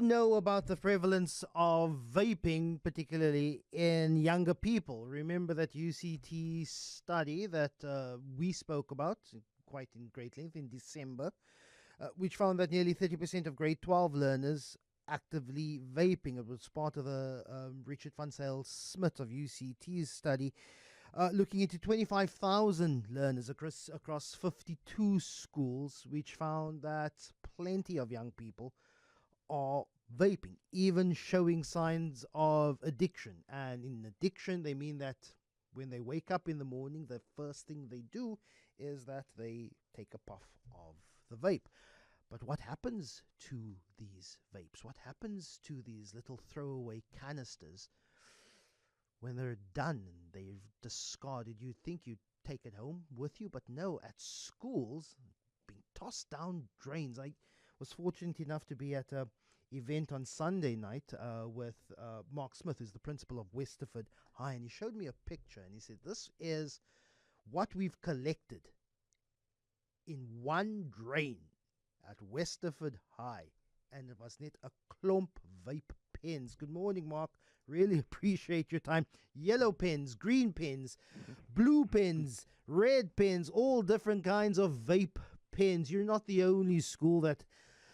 know about the prevalence of vaping, particularly in younger people? Remember that UCT study that we spoke about quite in great length in December, which found that nearly 30% of grade 12 learners actively vaping. It was part of the Richard Van Zyl Smith of UCT's study, looking into 25,000 learners across 52 schools, which found that plenty of young people are vaping, even showing signs of addiction. And in addiction, they mean that when they wake up in the morning, the first thing they do is that they take a puff of the vape. But what happens to these vapes? What happens to these little throwaway canisters when they're done and they've discarded? You'd think you'd take it home with you, but no, at schools, being tossed down drains. I was fortunate enough to be at a event on Sunday night with Mark Smith, who's the principal of Westerford High, and he showed me a picture and he said, this is what we've collected in one drain at Westerford High, and it was net a klomp vape pens. Good morning, Mark. Really appreciate your time. Yellow pens, green pens, blue pens, red pens, all different kinds of vape pens. You're not the only school that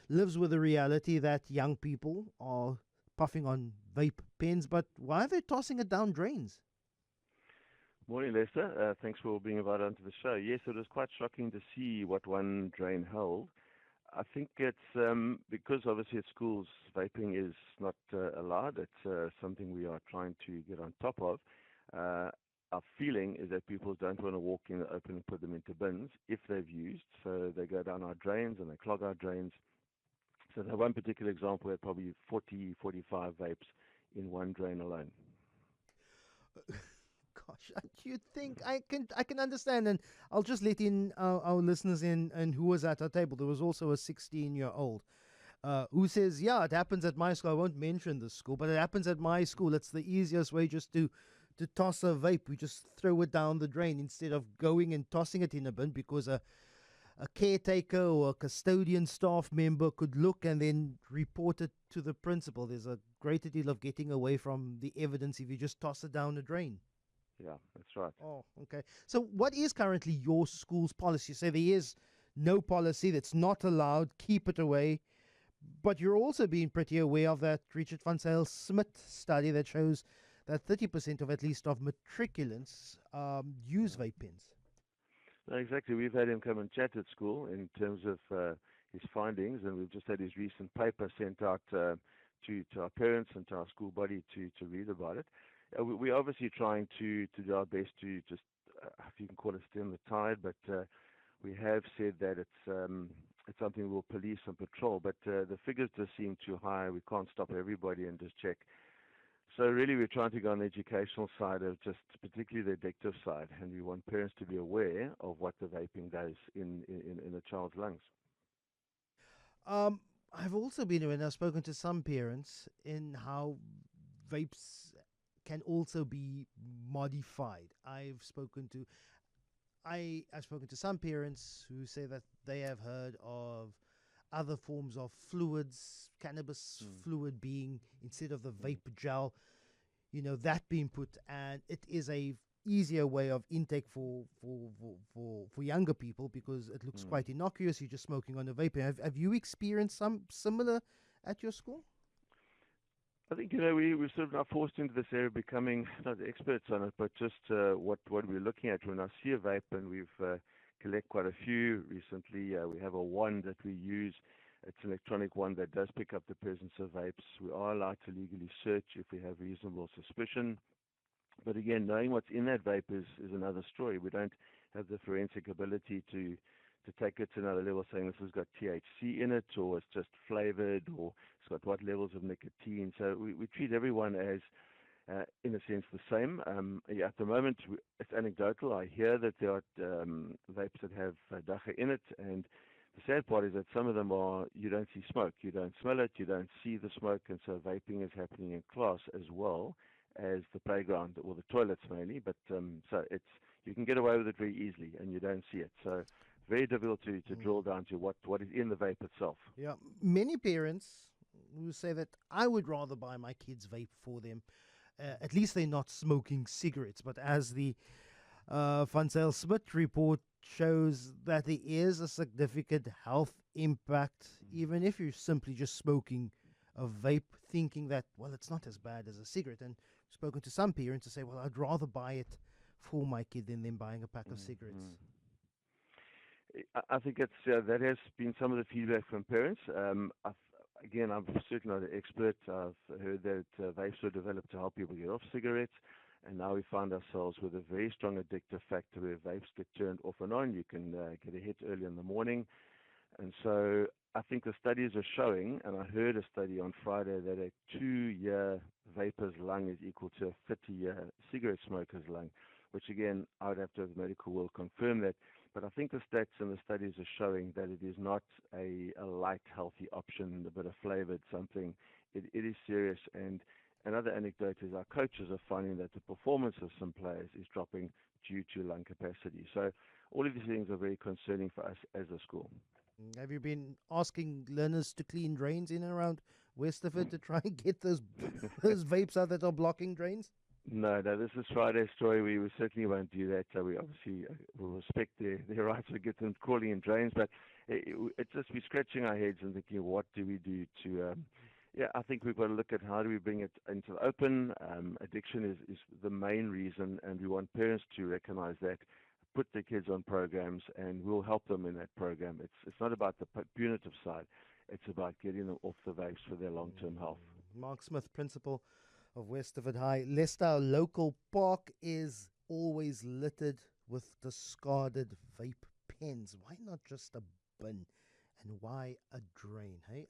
lives with the reality that young people are puffing on vape pens, but why are they tossing it down drains? Morning, Lester. Thanks for being invited onto the show. Yes, it was quite shocking to see what one drain held. I think it's because obviously at schools vaping is not allowed. It's something we are trying to get on top of. Our feeling is that people don't want to walk in the open and put them into bins if they've used. So they go down our drains and they clog our drains. So that one particular example, we had probably 40, 45 vapes in one drain alone. Gosh, you think I can understand, and I'll just let in our listeners in, and who was at our table. There was also a 16-year-old who says, yeah, it happens at my school. I won't mention the school, but it happens at my school. It's the easiest way just to toss a vape. We just throw it down the drain instead of going and tossing it in a bin, because a caretaker or a custodian staff member could look and then report it to the principal. There's a greater deal of getting away from the evidence if you just toss it down the drain. Yeah, that's right. Oh, okay. So what is currently your school's policy? You say there is no policy, that's not allowed, keep it away. But you're also being pretty aware of that Richard Van Zyl Smith study that shows that 30% of at least of matriculants use vape pens. No, exactly. We've had him come and chat at school in terms of his findings, and we've just had his recent paper sent out to our parents and to our school body to read about it. We're obviously trying to do our best to just, if you can call it, stem the tide, but we have said that it's something we'll police and patrol, but the figures just seem too high. We can't stop everybody and just check. So really we're trying to go on the educational side of just particularly the addictive side, and we want parents to be aware of what the vaping does in a child's lungs. I've also been aware, and I've spoken to some parents in how vapes can also be modified. I've spoken to some parents who say that they have heard of other forms of fluids, cannabis fluid being, instead of the vape gel, that being put, and it is a easier way of intake for younger people, because it looks quite innocuous. You're just smoking on a vape. Have you experienced some similar at your school? I think, we're sort of now forced into this area, becoming not experts on it, but just what we're looking at. When I see a vape, and we've collect quite a few recently, we have a wand that we use. It's an electronic wand that does pick up the presence of vapes. We are allowed to legally search if we have reasonable suspicion. But again, knowing what's in that vape is another story. We don't have the forensic ability to take it to another level, saying this has got THC in it, or it's just flavored, or it's got what levels of nicotine. So we treat everyone as, in a sense, the same. At the moment, it's anecdotal. I hear that there are vapes that have dacha in it, and the sad part is that some of them you don't see smoke, you don't smell it, you don't see the smoke, and so vaping is happening in class as well as the playground or the toilets mainly. But so you can get away with it very easily, and you don't see it. So very difficult to drill down to what is in the vape itself. Yeah, many parents who say that I would rather buy my kids vape for them. At least they're not smoking cigarettes. But as the Van Zyl Smith report shows, that there is a significant health impact, even if you're simply just smoking a vape, thinking that, well, it's not as bad as a cigarette. And spoken to some parents to say, well, I'd rather buy it for my kid than them buying a pack of cigarettes. I think it's that has been some of the feedback from parents. Again, I'm certainly not an expert. I've heard that vapes were developed to help people get off cigarettes, and now we find ourselves with a very strong addictive factor where vapes get turned off and on. You can get a hit early in the morning, and so I think the studies are showing, and I heard a study on Friday, that a 2-year vapor's lung is equal to a 30-year cigarette smoker's lung, which again, I would have to have the medical world confirm that. But I think the stats and the studies are showing that it is not a light, healthy option, a bit of flavored something. It is serious. And another anecdote is our coaches are finding that the performance of some players is dropping due to lung capacity. So all of these things are very concerning for us as a school. Have you been asking learners to clean drains in and around Westerford to try and get those vapes out that are blocking drains? No, this is Friday's story. We certainly won't do that. We obviously will respect their rights to get them crawling in drains, but it's just we're scratching our heads and thinking, what do we do to? I think we've got to look at how do we bring it into the open. Addiction is the main reason, and we want parents to recognize that, put their kids on programs, and we'll help them in that program. It's not about the punitive side. It's about getting them off the vapes for their long-term health. Mark Smith, principal of Westerford High. Leicester, our local park, is always littered with discarded vape pens. Why not just a bin? And why a drain, hey?